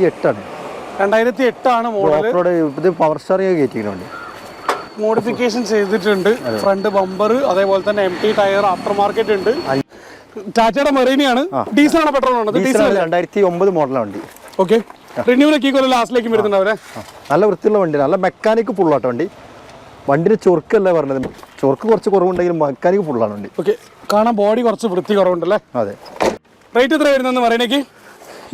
2008 model. ഇത് power steering കയറ്റിയിട്ടുണ്ട്. Modification ചെയ്തിട്ടുണ്ട്. Front bumper, അതേപോലെ തന്നെ MT ടയർ, ആഫ്റ്റർ മാർക്കറ്റ് ഉണ്ട്. ടാറ്റയുടെ മെറീനിയാണ്. ഡീസൽ ആണോ പെട്രോൾ ആണോ? 2009 മോഡലാണ് വണ്ടി. ഓക്കെ. റിന്യൂവലൊക്കെ ഈ കൊല്ലം ലാസ്റ്റിലേക്ക് വരുന്നുണ്ട് അവരെ. നല്ല വൃത്തിയുള്ള വണ്ടി, നല്ല മെക്കാനിക് ഫുള്ളാട്ടോ വണ്ടി. വണ്ടിയുടെ ചൊറുക്കല്ല പറഞ്ഞത്, ചൊറുക്ക് കുറച്ച് കുറവുണ്ടെങ്കിലും മെക്കാനിക് ഫുള്ളാണ് വണ്ടി. ഓക്കെ. കാണാൻ ബോഡി കുറച്ച് വൃത്തി കുറവുണ്ടല്ലേ? അതെ. റേറ്റ് എത്ര വരുന്നെന്ന് പറയണേക്ക്?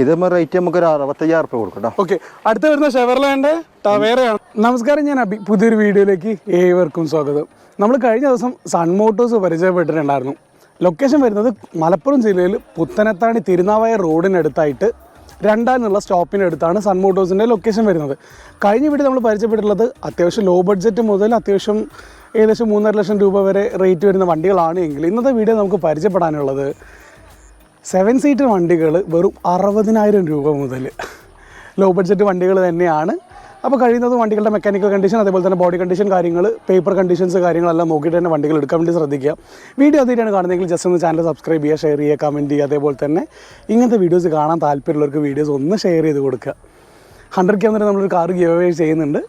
ഇത് റേറ്റ് നമുക്ക് ഒരു 65,000 രൂപ കൊടുക്കട്ടോ. ഓക്കെ. അടുത്ത് വരുന്ന ഷെവർലേൻ്റെ ടവേരയാണ്. നമസ്കാരം, ഞാൻ അബി. പുതിയൊരു വീഡിയോയിലേക്ക് ഏവർക്കും സ്വാഗതം. നമ്മൾ കഴിഞ്ഞ ദിവസം സൺ മോട്ടോഴ്സ് പരിചയപ്പെട്ടിട്ടുണ്ടായിരുന്നു. ലൊക്കേഷൻ വരുന്നത് മലപ്പുറം ജില്ലയിൽ പുത്തനത്താണി തിരുനാവായ റോഡിനടുത്തായിട്ട് രണ്ടാനുള്ള സ്റ്റോപ്പിനടുത്താണ് സൺ മോട്ടോഴ്സിൻ്റെ ലൊക്കേഷൻ വരുന്നത്. കഴിഞ്ഞ വീഡിയോ നമ്മൾ പരിചയപ്പെട്ടിട്ടുള്ളത് അത്യാവശ്യം ലോ ബഡ്ജറ്റ് മുതൽ അത്യാവശ്യം ഏകദേശം 3.5 ലക്ഷം രൂപ വരെ റേറ്റ് വരുന്ന വണ്ടികളാണ് എങ്കിൽ ഇന്നത്തെ വീഡിയോ നമുക്ക് പരിചയപ്പെടാനുള്ളത് 7 സീറ്റർ വണ്ടികൾ വെറും 60,000 രൂപ മുതൽ ലോ ബഡ്ജറ്റ് വണ്ടികൾ തന്നെയാണ്. അപ്പോൾ കഴിയുന്നത് വണ്ടികളുടെ മെക്കാനിക്കൽ കണ്ടീഷൻ, അതേപോലെ തന്നെ ബോഡി കണ്ടീഷൻ കാര്യങ്ങൾ, പേപ്പർ കണ്ടീഷൻസ് കാര്യങ്ങളെല്ലാം നോക്കിയിട്ട് തന്നെ വണ്ടികൾ എടുക്കാൻ വേണ്ടി ശ്രദ്ധിക്കുക. വീഡിയോ ആദ്യമായിട്ടാണ് കാണുന്നതെങ്കിൽ ജസ്റ്റ് ഒന്ന് ചാനൽ സബ്സ്ക്രൈബ് ചെയ്യുക, ഷെയർ ചെയ്യുക, കമൻറ്റ് ചെയ്യുക. അതേപോലെ തന്നെ ഇങ്ങനത്തെ വീഡിയോസ് കാണാൻ താല്പര്യമുള്ളവർക്ക് വീഡിയോസ് ഒന്ന് ഷെയർ ചെയ്ത് കൊടുക്കുക. 100K വരെ നമ്മളൊരു കാർ ഗിവ് അവേ ചെയ്യുന്നുണ്ട്.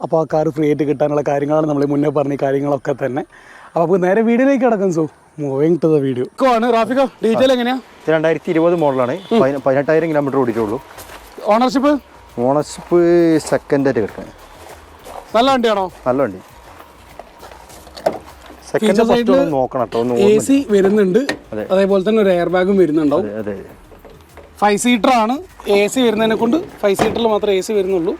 അപ്പോൾ ആ കാർ ഫ്രീ ആയിട്ട് കിട്ടാനുള്ള കാര്യങ്ങളാണ് നമ്മൾ മുന്നേ പറഞ്ഞ കാര്യങ്ങളൊക്കെ തന്നെ. അപ്പോൾ നമുക്ക് നേരെ വീഡിയോയിലേക്ക് കിടക്കും. So moving to the video. ആണ് റാഫിക, ഡീറ്റെയിൽ എങ്ങനെയാണ്? 2020 മോഡലാണ്. 18,000 കിലോമീറ്റർ ഓടിയിട്ടുള്ളൂ. ഓണർഷിപ്പ് സെക്കൻഡ് ആയിട്ട് കിടക്കാൻ. നല്ല വണ്ടിയാണോ? നല്ല വണ്ടി. സെക്കൻഡ് നോക്കണം കേട്ടോ. AC വരുന്നുണ്ട്, അതേപോലെ തന്നെ ഒരു എയർ ബാഗും വരുന്നുണ്ടാവും. 5 സീറ്റർ ആണ്. AC വരുന്നതിനെ കൊണ്ട് 5 സീറ്ററിൽ മാത്രമേ AC വരുന്നുള്ളൂ.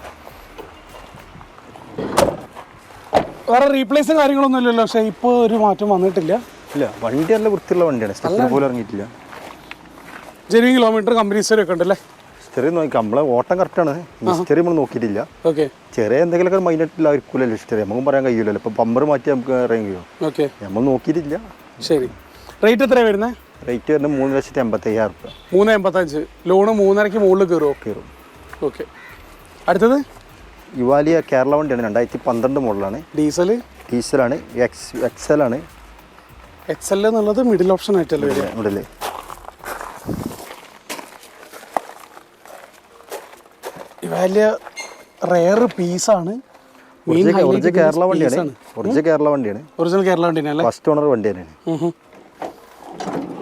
വേറെ റീപ്ലേസും കാര്യങ്ങളൊന്നും ഇല്ലല്ലോ. പക്ഷേ ഇപ്പോൾ ഒരു മാറ്റം വന്നിട്ടില്ല. ഇല്ല, വണ്ടി നല്ല വൃത്തിയുള്ള വണ്ടിയാണ്. സ്റ്റെപ്പിന് പോലും ഇറങ്ങിയിട്ടില്ല. ജെനുവിൻ കിലോമീറ്റർ കമ്പനി ഹിസ്റ്ററി ഒക്കെ ഉണ്ടല്ലേ? ഹിസ്റ്ററി നോക്കി നമ്മളെ ഓട്ടം കറക്റ്റാണ്. ഹിസ്റ്ററി നമ്മൾ നോക്കിയിട്ടില്ല. ഓക്കെ. ചെറിയ എന്തെങ്കിലുമൊക്കെ മൈനായിട്ടില്ലായിരിക്കില്ലല്ലോ ഹിസ്റ്ററി. നമുക്ക് പറയാൻ കഴിയില്ലല്ലോ. ഇപ്പം ബമ്പർ മാറ്റി നമുക്ക് അറിയാൻ കഴിയുമോ? ഓക്കെ. നമ്മൾ നോക്കിയിട്ടില്ല. ശരി. റേറ്റ് എത്രയാണ് വരുന്നത്? റേറ്റ് വരുന്നത് 3,85,000 രൂപ. 3,85. ലോണ് 3.5 മുകളിൽ കയറും. ഓക്കെ. അടുത്തത് യുവാലിയ കേരള വണ്ടിയാണ്. 2012 മോഡലാണ്. ഡീസലാണ്. XL ആണ്. XL എന്നുള്ളത് മിഡിൽ ഓപ്ഷൻ ആയിട്ടല്ലേ വരിക? മിഡിൽ. വലിയ റെയർ പീസാണ്. ഒറിജിനൽ കേരള വണ്ടിയാണ്. ഒറിജിനൽ കേരള വണ്ടിയാണ്. ഫസ്റ്റ് ഓണർ വണ്ടി തന്നെയാണ്.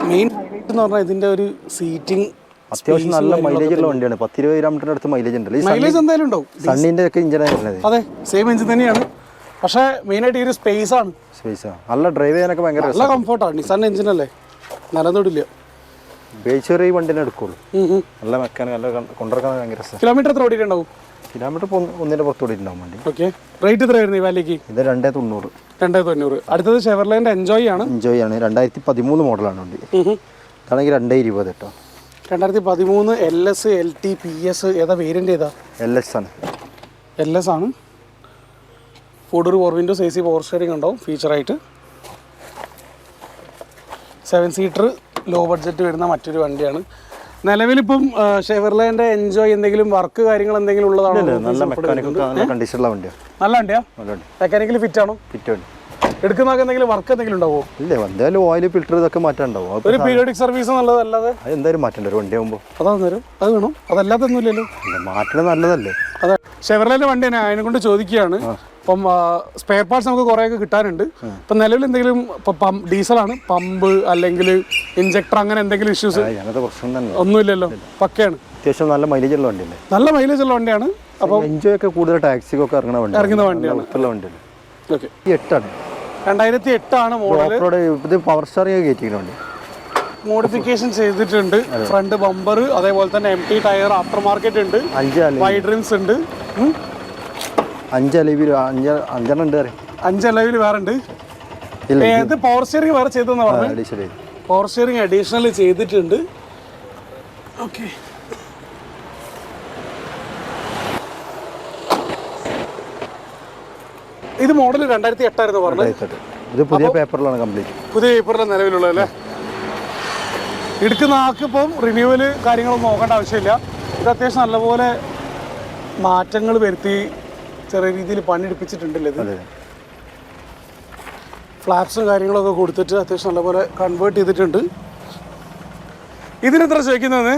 മെയിൻ ഹൈലൈറ്റ് എന്ന് പറഞ്ഞാൽ ഇതിന്റെ ഒരു സീറ്റിംഗ് അത്യാവശ്യം നല്ല മൈലേജ് ഉള്ള വണ്ടിയാണ്. 10-20 കിലോമീറ്ററിന് അടുത്ത് മൈലേജ് ഉണ്ട്. മൈലേജ് എന്തായാലും ഉണ്ടാവും. സണ്ണിന്റെ ഒക്കെ ഇഞ്ചിനാണ് വരുന്നത്. അതെ, സെയിം എഞ്ചിൻ തന്നെയാണ്. പക്ഷേ മെയിനായിട്ട് ഈ ഒരു സ്പേസ് ആണ്. നല്ല ഡ്രൈവ് ചെയ്യാനൊക്കെ ഭയങ്കര നല്ല കംഫർട്ടാണ്. നിസാൻ എഞ്ചിൻ അല്ലേ, നല്ലതൊടില്ല. ബേച്ചറി ഈ വണ്ടിനെ എടുക്കുള്ളൂ. നല്ല മെക്കാനിക്, നല്ല കൊണ്ടുവരാൻ ഭയങ്കര രസം. കിലോമീറ്റർ എത്ര ഓടിയിട്ടുണ്ടാവും? കിലോമീറ്റർ 1.5 പുറത്ത് ഓടിയിട്ടുണ്ടാവും വണ്ടി. ഓക്കെ. റേറ്റ് എത്ര വരുന്നത് ഈ വാലിക്ക്? ഇത് 290. 290. അടുത്തത് ഷെവർലേൻ്റെ എൻജോയ് ആണ്. 2013 മോഡലാണ് വണ്ടി. അതാണെങ്കിൽ 220 കേട്ടോ. 2013 LS, LT, PS ഏതാ വേരിയൻ്റ്? ഏതാ? LS ആണ്. LS ആണ്. ഫോർഡർ 4 വിൻഡോസ്, AC പവർ സ്റ്റിയറിംഗ് ഉണ്ടാവും ഫീച്ചറായിട്ട്. 7 സീറ്റർ ലോ ബഡ്ജറ്റ് വരുന്ന മറ്റൊരു വണ്ടിയാണ്. നിലവിലിപ്പം ഷെവർലേൻ്റെ എൻജോയ് എന്തെങ്കിലും വർക്ക് കാര്യങ്ങൾ എന്തെങ്കിലും ഉള്ളതാണോ? നല്ല മെക്കാനിക്കൽ കണ്ടീഷനുള്ള വണ്ടിയാണ്. നല്ല വണ്ടിയാ? മെക്കാനിക്കലി ഫിറ്റ് ആണോ? ഫിറ്റ് വണ്ടി. എടുക്കുന്നതൊക്കെ എന്തെങ്കിലും വർക്ക് എന്തെങ്കിലും ഉണ്ടാവോ? ഇല്ല, എന്തായാലും ഓയിൽ ഫിൽറ്റർ ഇതൊക്കെ മാറ്റാണ്ടാവും. ഒരു പീരിയോഡിക് സർവീസ് എന്നുള്ളതല്ലാതെ അത് എന്തായാലും മാറ്റണ്ട ഒരു വണ്ടി ആകുമ്പോൾ. അതാ തരും, അത് വേണം. അതല്ലാതൊന്നും ഇല്ലല്ലോ. മാറ്റണത് നല്ലതല്ലേ? അതെ, ഷെവർലേൻ്റെ വണ്ടി തന്നെ അതിനെ കൊണ്ട് ചോദിക്കുകയാണ്. ഇപ്പം സ്പെയർ പാർട്സ് നമുക്ക് കുറേയൊക്കെ കിട്ടാനുണ്ട്. ഇപ്പം നിലവിൽ എന്തെങ്കിലും ഇപ്പം ഡീസലാണ്, പമ്പ് അല്ലെങ്കിൽ ഇഞ്ചക്ടർ അങ്ങനെ എന്തെങ്കിലും ഇഷ്യൂസ് ഒന്നുമില്ലല്ലോ? പക്കയാണ്. അത്യാവശ്യം നല്ല മൈലേജ് ഉള്ള വണ്ടിയല്ലേ? നല്ല മൈലേജ് ഉള്ള വണ്ടിയാണ്. അപ്പം എൻജോയ് ഒക്കെ കൂടുതൽ ടാക്സിക്കൊക്കെ ഇറങ്ങുന്ന വണ്ടിയാണ്. ഓക്കെ. 2008 മോഡൽ. ഇത് പവർ സ്റ്റാറിംഗ് കയറ്റിയിട്ടുണ്ട്. മോഡിഫിക്കേഷൻ ചെയ്തിട്ടുണ്ട്. ഫ്രണ്ട് ബമ്പർ, അതേപോലെ തന്നെ MT ടയർ, ആഫ്റ്റർ മാർക്കറ്റ് ഉണ്ട്, വൈഡ് റിംസ് ഉണ്ട്. 5 അലവിൽ 5 ഉണ്ട്. 5 അലവിൽ വേറെ ഉണ്ട്. ഏത് പവർ സ്റ്റിയറിംഗ് വേറെ ചെയ്തെന്ന് പറഞ്ഞു? പവർ സ്റ്റിയറിംഗ് അഡീഷണൽ ചെയ്തിട്ടുണ്ട്. ഓക്കെ. ഇത് മോഡൽ 2008 ആയിരുന്നു പറഞ്ഞത്. ഇത് പുതിയ പേപ്പറിലാണ് കംപ്ലീറ്റ്. പുതിയ പേപ്പറിലാണ് നിലവിലുള്ളതല്ലേ? എടുക്കുന്ന ആൾക്ക് ഇപ്പം റിന്യൂവൽ കാര്യങ്ങളൊന്നും നോക്കേണ്ട ആവശ്യമില്ല. ഇത് അത്യാവശ്യം നല്ലപോലെ മാറ്റങ്ങൾ വരുത്തി ചെറിയ രീതിയിൽ പണിയെടുപ്പിച്ചിട്ടുണ്ടല്ലോ. ഇത് ഫ്ലാപ്സും കാര്യങ്ങളൊക്കെ കൊടുത്തിട്ട് അത്യാവശ്യം നല്ലപോലെ കൺവേർട്ട് ചെയ്തിട്ടുണ്ട്. ഇതിനെത്ര ചോദിക്കുന്നത്?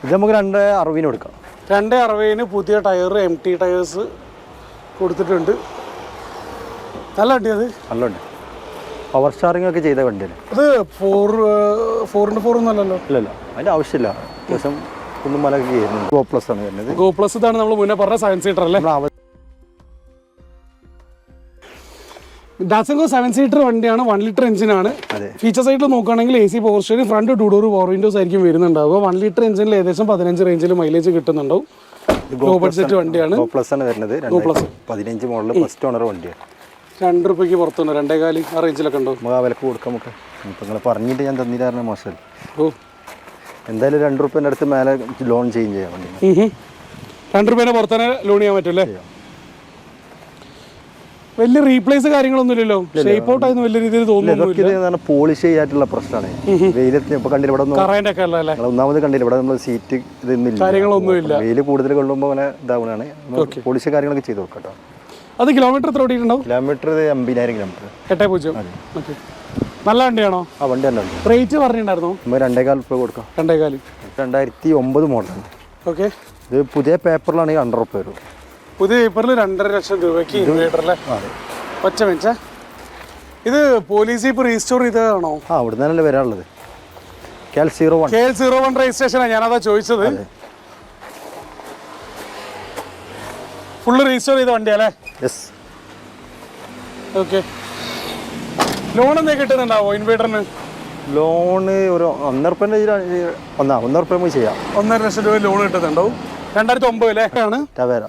ഇത് നമുക്ക് 260 കൊടുക്കാം. 260 പുതിയ ടയർ MT ടയേഴ്സ് കൊടുത്തിട്ടുണ്ട്. നല്ല വണ്ടി അത്. നല്ല വണ്ടി. പവർ സ്റ്റാറിംഗ് ഒക്കെ ചെയ്ത വണ്ടിയാണ് അത് 4x4 ഒന്നല്ലല്ലോ. ഇല്ലല്ലോ, അതിൻ്റെ ആവശ്യമില്ല. അത്യാവശ്യം കുന്നും മലൊക്കെ കയറുന്നത്. ഗോ പ്ലസ് ആണ് വരുന്നത്. ഗോ പ്ലസ് ഇതാണ് നമ്മൾ മുന്നേ പറഞ്ഞ 7 സീറ്റർ അല്ലേ. ഡാറ്റ്സൺ ഗോ 7 സീറ്റർ വണ്ടിയാണ്. 1 ലിറ്റർ എഞ്ചിനാണ്. ഫീച്ചർ സൈഡിൽ നോക്കുകയാണെങ്കിൽ AC power steering, front 2 door power windows ആയിരിക്കും വരുന്നുണ്ടാവുക. 1 ലിറ്റർ എഞ്ചിനിൽ ഏകദേശം 15 റേഞ്ചിൽ മൈലേജ് കിട്ടുന്നുണ്ടാവും. ലോ ബഡ്ജറ്റ് വണ്ടിയാണ്. ഗോ പ്ലസ് ആണ് വരുന്നത്. 15 മോഡൽ ഫസ്റ്റ് ഓണർ വണ്ടിയാണ്. ₹2 പുറത്തുണ്ട്. 2.4 ആ റേഞ്ചിലൊക്കെ ഉണ്ടോ? നമുക്ക് ആ വിലക്ക് കൊടുക്കാം. നമുക്ക് ഇപ്പം നിങ്ങൾ പറഞ്ഞിട്ട് ഞാൻ തന്നില്ലായിരുന്നു മോശം. ഓ, എന്തായാലും ₹2 അടുത്ത് മേലെ ലോൺ ചേഞ്ച് ചെയ്യാൻ വേണ്ടി. ₹2 പുറത്തന്നെ ലോൺ ചെയ്യാൻ പറ്റുമല്ലേ? വലിയ റീപ്ലേസ് കാര്യങ്ങളൊന്നും ഇല്ലല്ലോ. ഷേപ്പ് ഔട്ട് ആയിരുന്നു വലിയ രീതിയിൽ തോന്നുന്നു. പോളിഷ് ചെയ്യാറ്റുള്ള പ്രശ്നമാണ്. വെയിലത്ത് ഇപ്പൊ കണ്ടില്ല ഇവിടെ ഒന്നാമത് കണ്ടില്ല ഇവിടെ നമ്മൾ സീറ്റ് ഇതൊന്നും കാര്യങ്ങളൊന്നുമില്ല. വെയിൽ കൂടുതൽ കൊള്ളുമ്പോൾ അങ്ങനെ ഇതാവണാണ്. പോളിഷ് കാര്യങ്ങളൊക്കെ ചെയ്ത് നോക്കട്ടോ. അത് കിലോമീറ്റർ എത്ര ഓടിയിട്ടുണ്ടാവും? Kilometre 50,000 kilometre. 8.0. നല്ല വണ്ടിയാണോ? ആ വണ്ടി നല്ല വണ്ടി. റേറ്റ് പറഞ്ഞിട്ടുണ്ടായിരുന്നു? ₹2.25 കൊടുക്കാം. 2.4. 2009 മോഡലാണ്. ഓക്കെ. ഇത് പുതിയ പേപ്പറിലാണെങ്കിൽ ₹100 വരും. പുതിയ പേപ്പറിൽ ₹2.5 ഇൻവേർട്ടർ അല്ലേ? ഒറ്റ മിനിറ്റ്. ഇത് പോലീസ് ജീപ്പ് റീസ്റ്റോർ ചെയ്തതാണോ? ആ അവിടെ നിന്നല്ലേ വരാനുള്ളത്. KL01 രജിസ്ട്രേഷനാണ്. ഞാനതാ ചോദിച്ചത്. ഫുള്ള് റീസ്റ്റോർ ചെയ്ത വണ്ടിയല്ലേ? യെസ്. ഓക്കെ. ലോൺ എന്തെങ്കിലും കിട്ടുന്നുണ്ടാവോ ഇൻവേർട്ടറിന്? ലോണ് ഒരു ₹1.5 ചെയ്യാം. ₹1.5 ലോൺ കിട്ടുന്നുണ്ടാവും. 2009 അല്ലേ ആണ് ടവേര.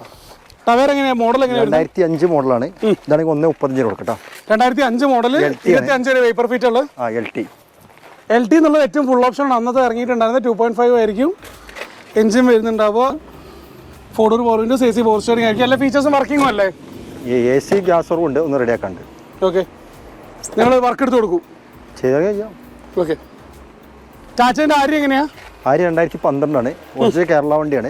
എങ്ങനെയാ മോഡൽ? എങ്ങനെയാണ്? 2005 മോഡലാണ്. ഇതാണെങ്കിൽ ₹1.35 കൊടുക്കട്ടോ. 2005 മോഡൽ 25 വേപ്പർ ഫീറ്റ് ഉള്ളത്. LT എന്നുള്ളത് ഏറ്റവും ഫുൾ ഓപ്ഷൻ അന്നത്തെ ഇറങ്ങിയിട്ടുണ്ടായിരുന്നത്. 2.5 ആയിരിക്കും എഞ്ചിൻ വരുന്നുണ്ടാവുക. 4 door power windows, AC power steering ആയിരിക്കും. എല്ലാ ഫീച്ചേഴ്സും വർക്കിംഗും അല്ലേ? AC ഗ്യാസ് ഓർവ് ഉണ്ട്, ഒന്ന് റെഡിയാക്കാണ്ട്. ഓക്കെ. നിങ്ങൾ വർക്ക് എടുത്ത് കൊടുക്കും? ചെയ്യാം. ഓക്കെ. ടാറ്റേൻ്റെ ആര്യ എങ്ങനെയാ? ആര്യ 2012 ആണ്. ഒറിജിനൽ കേരള വണ്ടിയാണ്.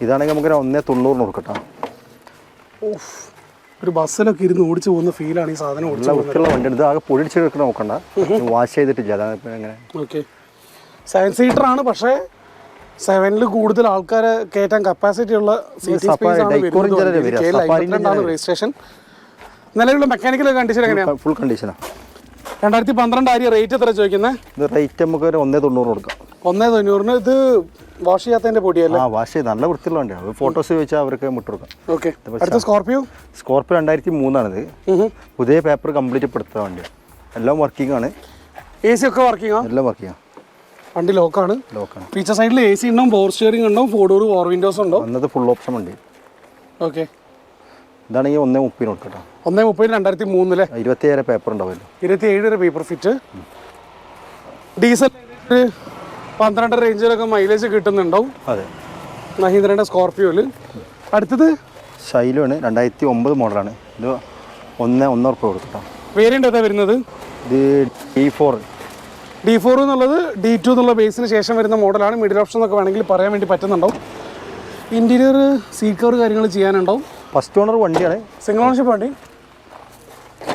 ഇതാണെങ്കിൽ നമുക്ക് ₹1.90 കൊടുക്കട്ടോ. ഒരു ബസ്സിലൊക്കെ ഇരുന്ന് ഓടിച്ചു പോകുന്ന ഫീലാണ് ഈ സാധനം. വൃത്തിയുള്ള വണ്ടിയാണ്. ഇത് ആകെ പൊടിച്ചെടുക്കണ നോക്കണ്ട, വാഷ് ചെയ്തിട്ടില്ല. അതാണ് എങ്ങനെ. ഓക്കെ. 7 സീറ്റർ ആണ്. പക്ഷേ 7ൽ കൂടുതൽ ആൾക്കാരെ കയറ്റാൻ കപ്പാസിറ്റി ഉള്ള സീറ്റിംഗ് സ്പേസ് ആണ്. രജിസ്ട്രേഷൻ നിലവിലുള്ള മെക്കാനിക്കൽ കണ്ടീഷൻ എങ്ങനെയാണ്? ഫുൾ കണ്ടീഷനാണ്. 2012 ആര്യ. റേറ്റ് എത്ര ചോദിക്കുന്നത്? ഇത് റേറ്റ് നമുക്ക് ₹1.90 കൊടുക്കാം. 1.90. ഇത് വാഷ് ചെയ്യാത്തതിന്റെ പൊടിയല്ലേ? വാഷ് ചെയ്ത് നല്ല വൃത്തിയുള്ള വണ്ടിയാണ്. ഫോട്ടോസ് ചോദിച്ചാൽ അവർക്ക് മുട്ടുകൊടുക്കാം. ഓക്കെ. അടുത്ത സ്കോർപിയോ 2003 ആണിത്. പുതിയ പേപ്പർ കംപ്ലീറ്റ് പെടുത്ത വണ്ടിയാണ്. എല്ലാം വർക്കിംഗ് ആണ്. AC ഒക്കെ വർക്കിംഗ് ആണ്. എല്ലാം വർക്കിംഗ് ആണ്. വണ്ടി ലോക്കാണ്. ഫീച്ചർ സൈഡിൽ AC ഉണ്ടാവും, പവർ സ്റ്റിയറിംഗ് ഉണ്ടാവും, 4 ഡോർ പവർ വിൻഡോസ് ഉണ്ടാവും. അന്നത്തെ ഫുൾ ഓപ്ഷൻ വണ്ടി. ഓക്കെ. ഇതാണെങ്കിൽ ₹1.30 കൊടുക്കട്ടോ. 1.30 2003 27 പേപ്പർ ഉണ്ടാവുമല്ലോ. 27 പേപ്പർ ഫിറ്റ്. ഡീസൽ 12 റേഞ്ചിലൊക്കെ മൈലേജ് കിട്ടുന്നുണ്ടാവും. അതെ. മഹീന്ദ്രയുടെ സ്കോർപിയോയില്. അടുത്തത് ഷൈലോ ആണ്. 2009 മോഡലാണ്. ഇത് ₹1.90 കൊടുക്കട്ടോ. വേരിയൻ്റ് ഏതാ വരുന്നത്? ഇത് D4 എന്നുള്ളത് D2 എന്നുള്ള ബേസിന് ശേഷം വരുന്ന മോഡലാണ്. മിഡിൽ ഓപ്ഷൻ എന്നൊക്കെ വേണമെങ്കിൽ പറയാൻ വേണ്ടി പറ്റുന്നുണ്ടാവും. ഇൻറ്റീരിയർ സീറ്റ് കവർ കാര്യങ്ങൾ ചെയ്യാനുണ്ടാവും. ഫസ്റ്റ് ഓണർ വണ്ടിയാണ്. സിംഗിൾ ഓണർഷിപ്പ് വണ്ടി.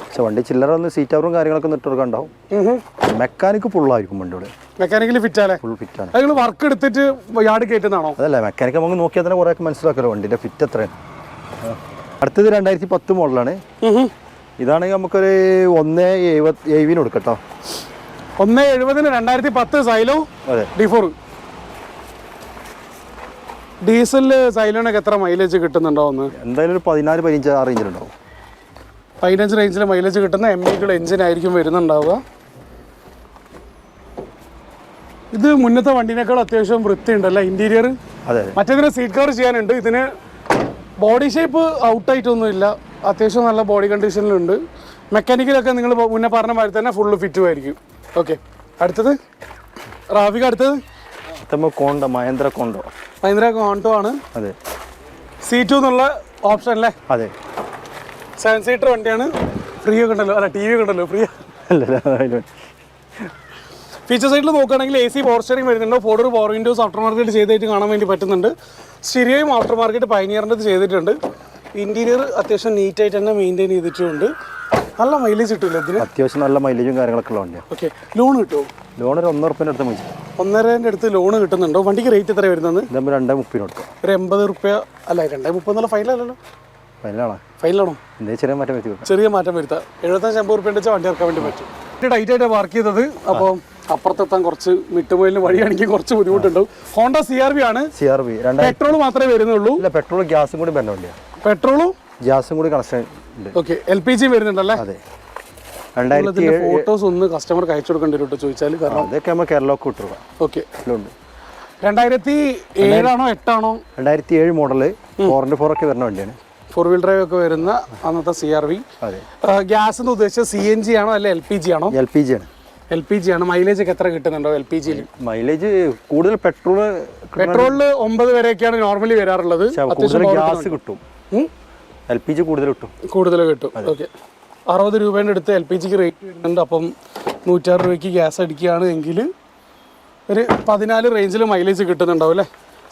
പക്ഷെ വണ്ടി ചില്ലറ ഒന്ന് സീറ്റ് കവറും കാര്യങ്ങളൊക്കെ ഇട്ട് കൊടുക്കാനുണ്ടാവും. മെക്കാനിക്ക് ഫുള്ളായിരിക്കും വണ്ടി ഇവിടെ. മെക്കാനിക്കലി ഫിറ്റ് അല്ലേ? ഫുൾ ഫിറ്റ് ആണ്. നിങ്ങൾ വർക്ക് എടുത്തിട്ട് യാർഡ് കയറ്റുന്നതാണോ? അതല്ല, മെക്കാനിക്ക് നമുക്ക് നോക്കിയാൽ തന്നെ കുറേ മനസ്സിലാക്കാലോ വണ്ടിൻ്റെ ഫിറ്റ് എത്രയാണ്. അടുത്തത് 2010 മോഡലാണ്. ഇതാണെങ്കിൽ നമുക്കൊരു 1.70 കൊടുക്കട്ടോ. 1.70 2010 സൈലോ. അതെ. D4 ഡീസലില് സൈലോണൊക്കെ എത്ര മൈലേജ് കിട്ടുന്നുണ്ടോ? എന്തായാലും ഒരു 14-15 ആ റേഞ്ചിലുണ്ടാവും. 15 റേഞ്ചിൽ മൈലേജ് കിട്ടുന്ന ME എഞ്ചിൻ ആയിരിക്കും വരുന്നുണ്ടാവുക. ഇത് മുന്നത്തെ വണ്ടിനേക്കാൾ അത്യാവശ്യം വൃത്തിയുണ്ടല്ലേ ഇന്റീരിയർ? അതെ. മറ്റേതിന് സീറ്റ് കവർ ചെയ്യാനുണ്ട്. ഇതിന് ബോഡി ഷേപ്പ് ഔട്ടായിട്ടൊന്നുമില്ല. അത്യാവശ്യം നല്ല ബോഡി കണ്ടീഷനിലുണ്ട്. മെക്കാനിക്കലൊക്കെ നിങ്ങൾ മുന്നേ പറഞ്ഞ മാതിരി തന്നെ ഫുള്ള് ഫിറ്റും ആയിരിക്കും. ഓക്കെ. അടുത്തത് റാഫിക. അടുത്തത് മഹീന്ദ്ര കോണ്ടോ ആണ്. അതെ. C2 എന്നുള്ള ഓപ്ഷൻ അല്ലേ? അതെ. 7 സീറ്റർ വണ്ടിയാണ്. ഫ്രീ ഒക്കെ ഉണ്ടല്ലോ. അല്ല, TV ഒക്കെ ഉണ്ടല്ലോ. ഫ്രീ അല്ല. ഫീച്ചർ സൈഡിൽ നോക്കുകയാണെങ്കിൽ AC പവർ സ്റ്റിയറിംഗ് വരുന്നുണ്ട്. 4 door power Windows after market ചെയ്തിട്ട് കാണാൻ വേണ്ടി പറ്റുന്നുണ്ട്. സ്റ്റീരിയോയും ആഫ്റ്റർ മാർക്കറ്റ് പയനിയറിൻ്റെ ചെയ്തിട്ടുണ്ട്. ഇന്റീരിയർ അത്യാവശ്യം നീറ്റായിട്ട് തന്നെ മെയിൻറ്റെയിൻ ചെയ്തിട്ടുണ്ട്. നല്ല മൈലേജ് കിട്ടില്ല ഇതിന്. അത്യാവശ്യം നല്ല മൈലേജും കാര്യങ്ങളൊക്കെ ഉള്ള വണ്ടിയാണ്. ഓക്കെ. ലോൺ കിട്ടുമോ? ലോൺ ഒരു 1 ഉറുപ്പിൻ്റെ അടുത്ത് മേടിച്ചു. 1.5 അടുത്ത് ലോൺ കിട്ടുന്നുണ്ടോ? വണ്ടിക്ക് റേറ്റ് എത്ര വരുന്നത്? ഇതാകുമ്പോൾ 2.30 കൊടുക്കാം. ഒരു 80 റുപ്യ അല്ല 2.30 എന്നുള്ള ഫൈനലല്ലോ. ഫൈനലാണോ? ചെറിയ മാറ്റം വരുത്തി. ചെറിയ മാറ്റം വരുത്താം. 75-80 റുപ്യ വെച്ചാൽ വണ്ടി ഇറക്കാൻ വേണ്ടി പറ്റും. ടൈറ്റ് ആയിട്ട് വർക്ക് ചെയ്തത്. അപ്പോൾ അപ്പുറത്തെത്താൻ കുറച്ച് മിട്ടുപോയിലും വഴി കാണിക്കാൻ കുറച്ച് ബുദ്ധിമുട്ടുണ്ടാവും. ഹോണ്ട CR-V ആണ്. CR-V പെട്രോൾ മാത്രമേ വരുന്നുള്ളൂ. ഇല്ല, പെട്രോൾ ഗ്യാസും കൂടി വരുന്ന വണ്ടിയാണ്. പെട്രോളും ഗ്യാസും കൂടി കണക്ഷൻ ഉണ്ട്. ഓക്കെ. LPG വരുന്നുണ്ടല്ലേ? അതെ. ഫോട്ടോസ് ഒന്ന് കസ്റ്റമർക്ക് അയച്ചു കൊടുക്കേണ്ടി വരും ചോദിച്ചാൽ. കാരണം അതൊക്കെ നമ്മൾ കേരളമൊക്കെ വിട്ടു. ഓക്കെ. 2007 ആണോ 8 ആണോ? 2007 മോഡല് 4x4 ഒക്കെ വരുന്ന വണ്ടിയാണ്. 4 വീൽ ഡ്രൈവ് ഒക്കെ വരുന്ന അന്നത്തെ CR-V. ഗ്യാസ് എന്ന് ഉദ്ദേശിച്ചത് CNG ആണോ അല്ലെ LPG ആണോ? LPG ആണ്. LPG ആണ്. മൈലേജ് ഒക്കെ എത്ര കിട്ടുന്നുണ്ടോ LPG-ൽ? മൈലേജ് കൂടുതൽ പെട്രോളിൽ 9 വരെയൊക്കെയാണ് നോർമലി വരാറുള്ളത്. ഗ്യാസ് കിട്ടും. LPG കൂടുതൽ കിട്ടും. ഓക്കെ. 60 രൂപേൻ്റെ അടുത്ത് LPG-ക്ക് റേറ്റ് വരുന്നുണ്ട്. അപ്പം 106 രൂപയ്ക്ക് ഗ്യാസ് അടിക്കുകയാണ് എങ്കിൽ ഒരു 14 റേഞ്ചിൽ മൈലേജ് കിട്ടുന്നുണ്ടാവും അല്ലേ?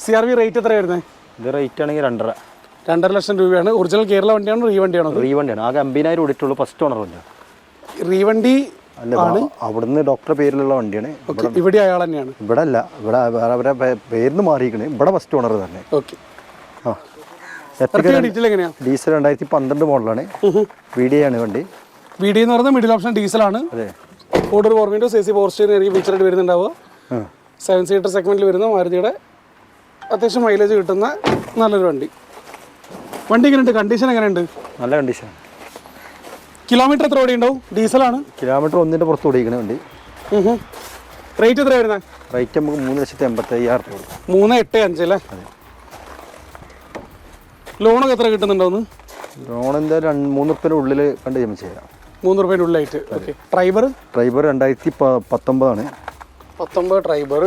CR-V റേറ്റ് എത്ര വരുന്നത്? ഇത് റേറ്റ് ആണെങ്കിൽ 2.5 ലക്ഷം രൂപയാണ്. ഒറിജിനൽ കേരള വണ്ടിയാണോ റീവണ്ടിയാണോ? റീവണ്ടിയാണ്. ആകെ 50,000 ഓടിയിട്ടുള്ളൂ. ഫസ്റ്റ് ഓണർ വണ്ടിയാണ്. റീവണ്ടി അല്ല, അവിടുന്ന് ഡോക്ടറുടെ പേരിലുള്ള വണ്ടിയാണ്. ഇവിടെ അയാൾ തന്നെയാണ്. ഇവിടെ അല്ല, ഇവിടെ വേറെ പേരിന്ന് മാറിയിരിക്കണേ. ഇവിടെ ഫസ്റ്റ് ഓണർ തന്നെ. ഓക്കെ. ഡീസൽ 2012 മോഡലാണ്. VDI ആണ് വണ്ടി. VDI എന്ന് പറയുന്നത് മിഡിൽ ഓപ്ഷൻ ഡീസലാണ്. അതെ. 4 door windows, AC power steering ഫീച്ചറായിട്ട് വരുന്നുണ്ടാവുക. 7 സീറ്റർ സെഗ്മെന്റിൽ വരുന്ന മാരുതിയുടെ അത്യാവശ്യം മൈലേജ് കിട്ടുന്ന നല്ലൊരു വണ്ടി. വണ്ടി എങ്ങനെയുണ്ട്? കണ്ടീഷൻ എങ്ങനെയുണ്ട്? നല്ല കണ്ടീഷൻ. കിലോമീറ്റർ എത്ര ഓടിയുണ്ടാവും? ഡീസലാണ്. കിലോമീറ്റർ 1ന്റെ പുറത്ത് ഓടിക്കുന്ന വണ്ടി. റേറ്റ് എത്ര വരുന്നത്? റേറ്റ് നമുക്ക് 3,85,000 രൂപ. 385 അല്ലേ? ലോണൊക്കെ എത്ര കിട്ടുന്നുണ്ടോന്ന്? ലോൺ എന്തായാലും 3 ഉറുപ്പിൻ്റെ ഉള്ളിൽ കണ്ട് ചെയ്യാം. 3 ഉറുപ്പിൻ്റെ ഉള്ളിലായിട്ട്. ഓക്കെ. ഡ്രൈവർ 2019 ആണ്. 19 ഡ്രൈവർ.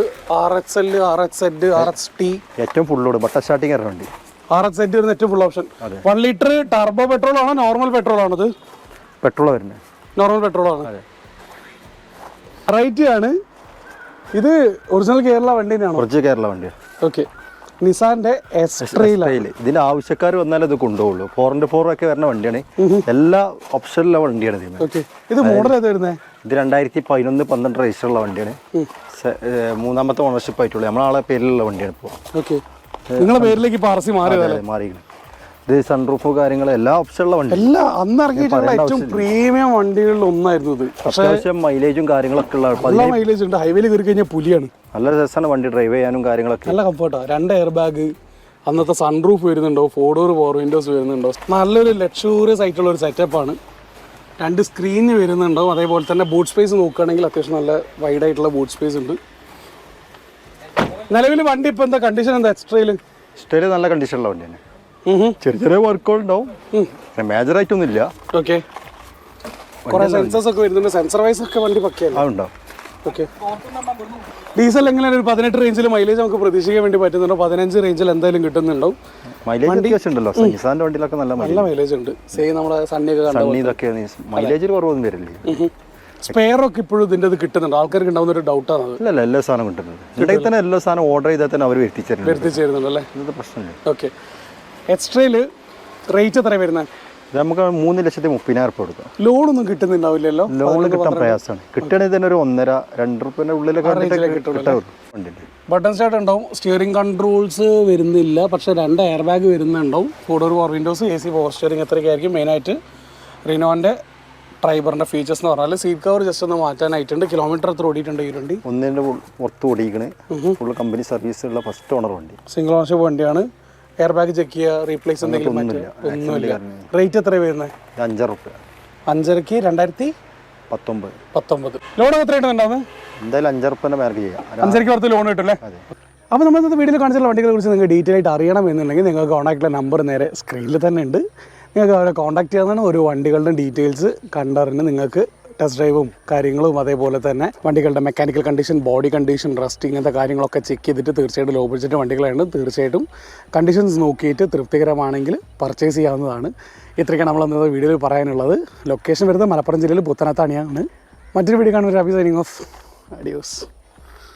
RXL, RXZ, RXT ഏറ്റവും ഫുൾ ലോഡ് ബട്ടർ സ്റ്റാർട്ടിംഗ് ആയിരുന്നു വണ്ടി. RXZ വരുന്ന ഏറ്റവും full option. 1 litre turbo petrol ആണോ നോർമൽ പെട്രോൾ ആണത്? പെട്രോൾ വരുന്നത്. നോർമൽ പെട്രോൾ ആണ്. റേറ്റ് ആണ്. ഇത് ഒറിജിനൽ കേരള വണ്ടി തന്നെയാണോ? ഒറിജിനൽ കേരള വണ്ടിയാണ്. ഓക്കെ. നിസാന്റെ എസ്ട്രെയിലാണ്. ഇതിന് ആവശ്യക്കാർ വന്നാലേ ഇത് കൊണ്ടുപോകുള്ളൂ. 4x4 ഒക്കെ വരുന്ന വണ്ടിയാണ്. എല്ലാ ഓപ്ഷനിലുള്ള വണ്ടിയാണ് ഇത്. ഇത് മോഡൽ ഏതാ വരുന്നത്? ഇത് 2011-12 രജിസ്റ്ററുള്ള വണ്ടിയാണ്. 3ാമത്തെ ഓണർഷിപ്പ് ആയിട്ടുള്ളൂ. നമ്മളാളെ പേരിലുള്ള വണ്ടിയാണ് ഇപ്പോൾ. ഓക്കെ. നിങ്ങളുടെ പേരിലേക്ക് മാറിയിരിക്കണം. ഇത് സൺറൂഫ് കാര്യങ്ങൾ എല്ലാ ഓപ്ഷനുള്ള വണ്ടി. എല്ലാ അന്ന് ഇറങ്ങിയിട്ടുള്ള ഏറ്റവും പ്രീമിയം വണ്ടികളിൽ ഒന്നായിരുന്നു ഇത്. അത്യാവശ്യം മൈലേജും കാര്യങ്ങളൊക്കെ ഉള്ള മൈലേജ് ഉണ്ട്. ഹൈവേയിൽ കയറി കഴിഞ്ഞാൽ പുലിയാണ്. നല്ല രസമാണ് വണ്ടി ഡ്രൈവ് ചെയ്യാനും കാര്യങ്ങളൊക്കെ. നല്ല കംഫർട്ടാണ്. 2 എയർ ബാഗ്, അന്നത്തെ സൺറൂഫ് വരുന്നുണ്ടോ, 4 ഡോർ പവർ വിൻഡോസ് വരുന്നുണ്ടോ. നല്ലൊരു ലക്ഷൂറിയസ് ആയിട്ടുള്ള ഒരു സെറ്റപ്പാണ്. 2 സ്ക്രീന് വരുന്നുണ്ടാവും. അതേപോലെ തന്നെ ബൂട്ട് സ്പേസ് നോക്കുകയാണെങ്കിൽ അത്യാവശ്യം നല്ല വൈഡ് ആയിട്ടുള്ള ബൂട്ട് സ്പേസ് ഉണ്ട്. നിലവിൽ വണ്ടി ഇപ്പം എന്താ കണ്ടീഷൻ? എന്താ എക്സ്ട്രയിൽ നല്ല കണ്ടീഷനുള്ള വണ്ടിയാണ്. ചെറിയ വർക്കുകൾ ഉണ്ടാവും. മേജർ ആയിട്ടൊന്നും ഇല്ല. ഓക്കെ. കുറെ സെൻസേഴ്സ് ഒക്കെ വരുന്നുണ്ട്. സെൻസർ വൈസ് ഒക്കെ വണ്ടി പക്കയാണ്. ഓക്കെ. ഡീസൽ എങ്ങനെയാണ്? ഒരു 18 റേഞ്ചിൽ മൈലേജ് നമുക്ക് പ്രതീക്ഷിക്കാൻ വേണ്ടി പറ്റുന്നുണ്ടോ? 15 റേഞ്ചിൽ എന്തായാലും കിട്ടുന്നുണ്ടാവും. മൈലേജ് ഉണ്ടല്ലോ. നിസാന്റെ വണ്ടിയിലൊക്കെ നല്ല മൈലേജ് ഉണ്ട്. സെയിം നമ്മുടെ സണ്ണിയൊക്കെ മൈലേജിൽ കുറവൊന്നും വരില്ല. സ്പെയർ ഒക്കെ ഇപ്പോഴും ഇതിൻ്റെ കിട്ടുന്നുണ്ട്. ആൾക്കാർക്ക് ഉണ്ടാവുന്ന ഒരു ഡൗട്ടാണ്. ഇല്ല, എല്ലാ സാധനം കിട്ടുന്നുണ്ട്. ഇടയിൽ തന്നെ എല്ലാ സാധനം ഓർഡർ ചെയ്താൽ തന്നെ അവർ വരുത്തിച്ചേരുന്നുണ്ട് അല്ലേ? ഇന്നത്തെ പ്രശ്നമില്ല. ഓക്കെ. എക്സ്ട്രയിൽ റേറ്റ് എത്ര വരുന്നത്? നമുക്ക് 3,30,000 കൊടുക്കാം. ലോണൊന്നും കിട്ടുന്നുണ്ടാവില്ലല്ലോ? ലോൺ കിട്ടാൻ പ്രയാസമാണ്. കിട്ടണമെങ്കിൽ തന്നെ ഒരു 1.5-2 രൂപയുടെ ഉള്ളിലൊക്കെ. ബട്ടൺ സ്റ്റാർട്ട് ഉണ്ടാവും. സ്റ്റിയറിംഗ് കൺട്രോൾസ് വരുന്നില്ല, പക്ഷേ 2 എയർ ബാഗ് വരുന്നുണ്ടാവും. 4 door power windows, AC power steering എത്രയൊക്കെ ആയിരിക്കും. മെയിനായിട്ട് റിനോൻ്റെ ഡ്രൈവറിൻ്റെ ഫീച്ചേഴ്സ് എന്ന് പറഞ്ഞാൽ സീറ്റ് കവർ ജസ്റ്റ് ഒന്ന് മാറ്റാനായിട്ടുണ്ട്. കിലോമീറ്റർ എത്ര ഓടിയിട്ടുണ്ട് ഈ വണ്ടി? 1ന്റെ പുറത്ത് ഓടിക്കണേ. ഫുൾ കമ്പനി സർവീസ് ഉള്ള ഫസ്റ്റ് ഓണർ വണ്ടി. സിംഗിൾ ഓണർഷിപ്പ് വണ്ടിയാണ്. എയർ ബാഗ് ചെക്ക് ചെയ്യുക, റീപ്ലേസ് എന്തെങ്കിലും ഒന്നുമില്ല. റേറ്റ് എത്ര വരുന്നത്? 5 രൂപ. 5.5ക്ക് 2019. ലോൺ എത്ര കിട്ടുന്നുണ്ടാവുന്നത്? എന്തായാലും 5 രൂപേൻ്റെ മാർക്ക് ചെയ്യാം. 5.5ക്ക് പുറത്ത് ലോൺ കിട്ടും അല്ലേ? അപ്പോൾ നമ്മൾ ഇന്നത്തെ വീഡിയോയിൽ കാണിച്ചുള്ള വണ്ടികളെ കുറിച്ച് നിങ്ങൾക്ക് ഡീറ്റെയിൽ ആയിട്ട് അറിയണമെന്നുണ്ടെങ്കിൽ നിങ്ങൾക്ക് കോൺടാക്റ്റിലെ നമ്പർ നേരെ സ്ക്രീനിൽ തന്നെ ഉണ്ട്. നിങ്ങൾക്ക് അവരെ കോൺടാക്ട് ചെയ്യാവുന്നതാണ്. ഒരു വണ്ടികളുടെ ഡീറ്റെയിൽസ് കണ്ടറിഞ്ഞ് നിങ്ങൾക്ക് ടെസ്റ്റ് ഡ്രൈവും കാര്യങ്ങളും അതേപോലെ തന്നെ വണ്ടികളുടെ mechanical condition, body condition, rest ഇങ്ങനത്തെ കാര്യങ്ങളൊക്കെ ചെക്ക് ചെയ്തിട്ട് തീർച്ചയായിട്ടും ലോ ബഡ്ജറ്റ് വണ്ടികളാണ്. തീർച്ചയായിട്ടും കണ്ടീഷൻസ് നോക്കിയിട്ട് തൃപ്തികരമാണെങ്കിൽ പർച്ചേസ് ചെയ്യാവുന്നതാണ്. ഇത്രയ്ക്കാണ് നമ്മൾ ഇന്നത്തെ വീഡിയോയിൽ പറയാനുള്ളത്. ലൊക്കേഷൻ വരുന്നത് മലപ്പുറം ജില്ലയിൽ പുത്തനത്താണിയാണ്. മറ്റൊരു വീഡിയോ കാണുമ്പോൾ ഹാപ്പി സൈനിങ് ഓഫ്. അഡിയോസ്.